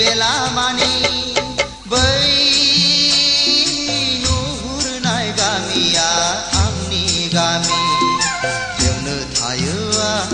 बेलामानि बै नुहुरनाय गामिया आंनि गामि बेवनो थायो आं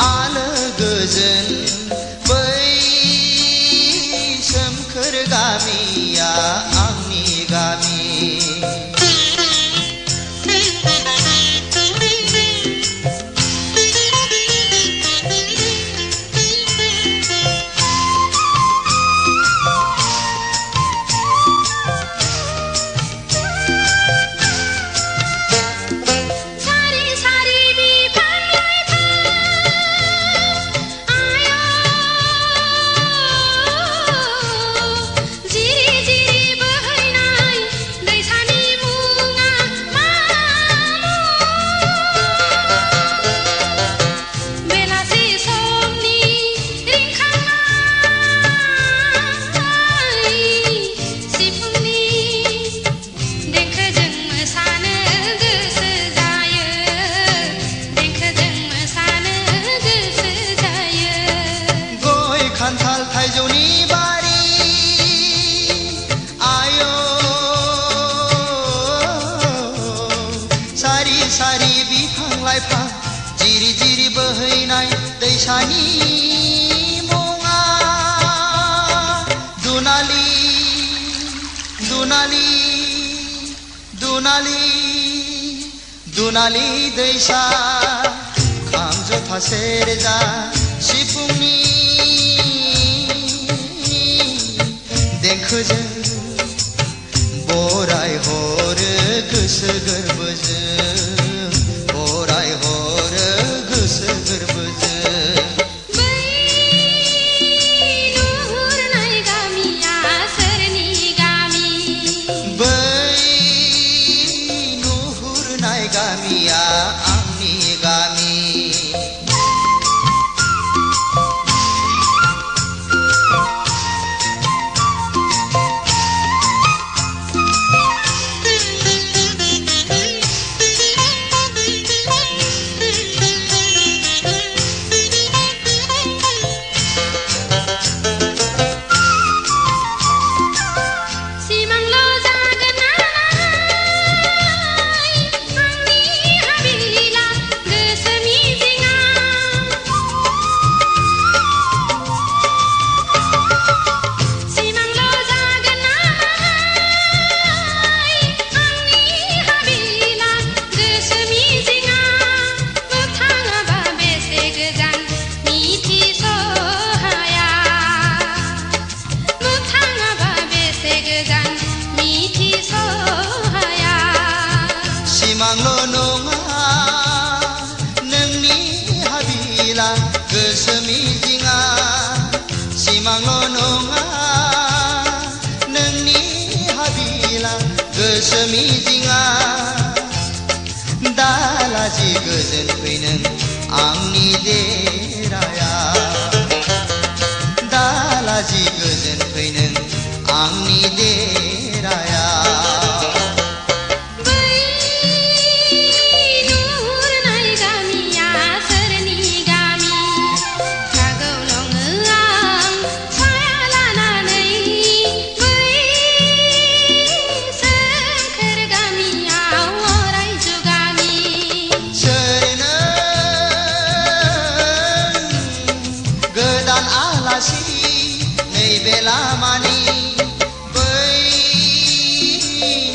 आलो गोजोन बै सोमखोर गामिया आंनि गामि खान्थाल थाइजौनि बारि आयो सारि सारि बिफां लाइफां जिरि जिरि बोहैनाय दैसानि मुङा दुनालि दुनालि दुनालि दुनालि दैसा खाम जथा सेरजा सिफुंनि देंखोजों बराय हरो गोसो गोरबोजों बराय हरो गोसो गोरबोजों बै नुहुरनाय गामिया सोरनि गामि बै नुहुरनाय गामिया आंनि गामि सिमांल' नङा नोंनि हाबिला गोसो मिजिङा सिमांल' नङा नोंनि हाबिला गोसो मिजिङा दालाजि गोजोन फै नों आंनि देराया दालाजि गोजोन फै नों आंनि देराया नै बेलामानि बै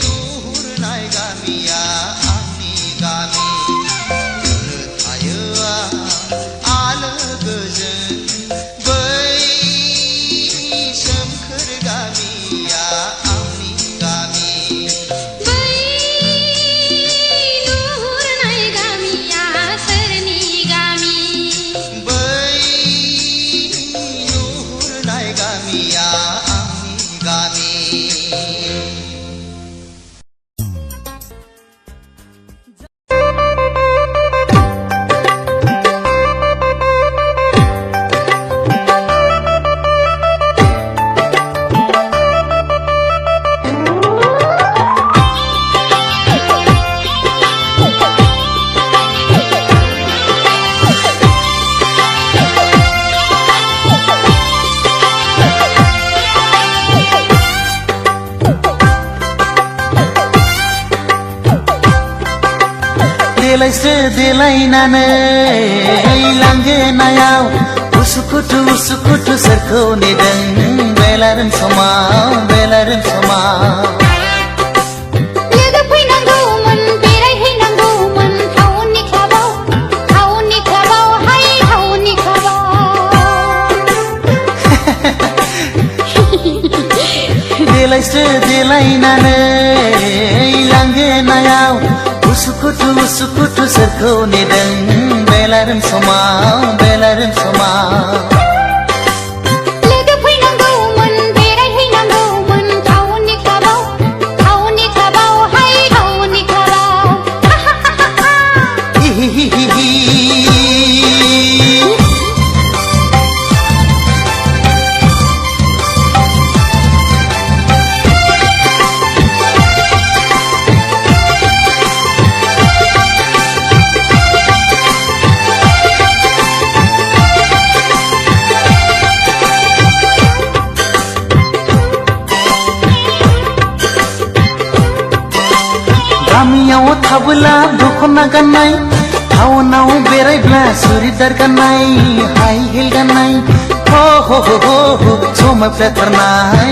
नुहुरनाय गामिया आंनि गामि बेवनो थायो आलो गोजोन बै सोमखोर गामिया आंनि गामि बै नुहुरनाय गामिया सोरनि गामि बै गामिया देलायस्रो देलायनानै लांगोनायाव उसुखुथु सोरखौ नेदों बेलारोम समाव बेलारोम समाव लोगो फैनांगौमोन बेरायहैनांगौमोन टाउननि क्लाबाव हाय टाउननि क्लाबाव देलायस्रो देलायनानै लांगोनायाव उसुखुथु सोरखौ नेदों बेलारोम समाव बेलारोम समाव लोगो फैनांगौमोन बेरायहैनांगौमोन टाउननि क्लाबाव हाय टाउननि क्लाबाव गामियाव थाबोला दखना गाननाय टाउनाव बेरायब्ला सुरिदार गाननाय हाइ हिल गाननाय हो हो हो हो समायफ्लेथारनाय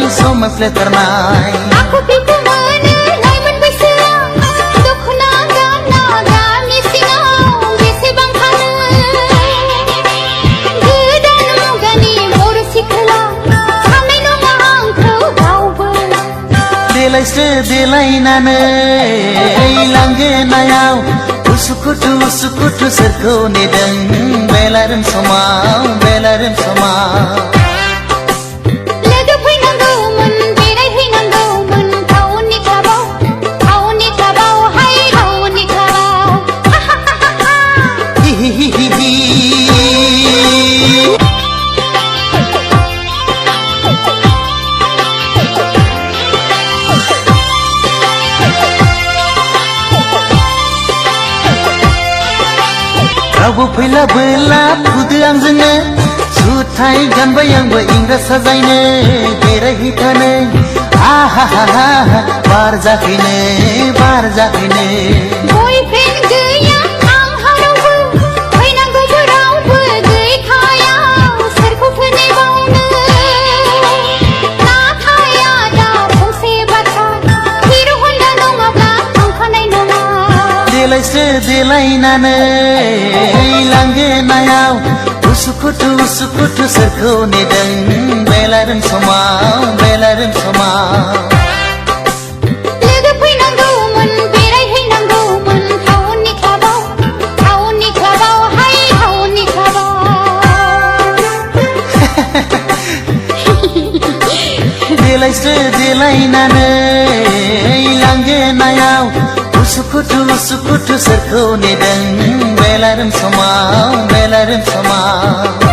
आखु बिखु मोनो लाइमोन बैसोआ दखना गानना गामि सिङाव बेसेबां थानो गोदान मुगानि बर' सिख्ला साननाय नङा आंखौ रावबो देलायस्रो देलायनानै लांगोनायाव उसुखुथु सोरखौ नेदों बेलारोम समाव बेलारोम समाव लोगो फैनांगौमोन बेरायहैनांगौमोन टाउननि क्लाबाव हाय टाउननि क्लाबाव रावबो फैलाबोला फुदो आंजोंनो जुथाय गानबाय आंबो इंराज साजायनो बेरायहैखानो आहा हा हा बार जाखैनो बयफ्रेन्ड गैया आंहा रावबो फैनांगौबो रावबो गैखाया सोरखौथो नेबावनो नाथाय आदा फंसे बाथ्रा हिर' हन्डा नङाब्ला थांखानाय नङा देलायस्रो देलायनानै लांगोनायाव उसुखुथु सोरखौ नेदों बेलारोम समाव बेलारोम समाव लोगो फैनांगौमोन बेरायहैनांगौमोन टाउननि क्लाबाव हाय टाउननि क्लाबाव देलायस्रो देलायनानै लांगोनायाव उसुखुथु सोरखौ नेदों बेलारोम समाव बेलारोम समाव